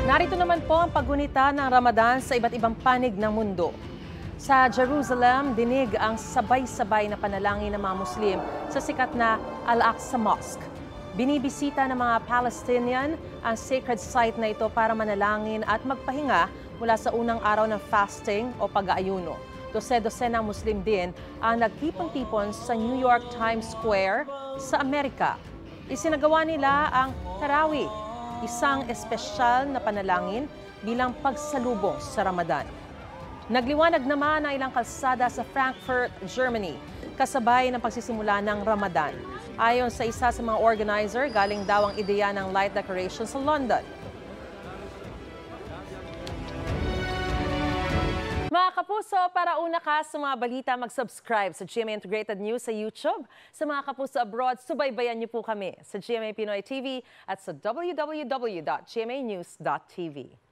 Narito naman po ang paggunita ng Ramadan sa iba't ibang panig ng mundo. Sa Jerusalem, dinig ang sabay-sabay na panalangin ng mga Muslim sa sikat na Al-Aqsa Mosque. Binibisita ng mga Palestinian ang sacred site na ito para manalangin at magpahinga mula sa unang araw ng fasting o pag-aayuno. Dose-dosenang Muslim din ang nagtipon-tipon sa New York Times Square sa Amerika. Isinagawa nila ang Tarawih, isang espesyal na panalangin bilang pagsalubong sa Ramadan. Nagliwanag naman ang ilang kalsada sa Frankfurt, Germany, kasabay ng pagsisimula ng Ramadan. Ayon sa isa sa mga organizer, galing daw ang ideya ng light decoration sa London. Mga kapuso, para una ka sa mga balita, mag-subscribe sa GMA Integrated News sa YouTube. Sa mga kapuso abroad, subaybayan niyo po kami sa GMA Pinoy TV at sa www.gmanews.tv.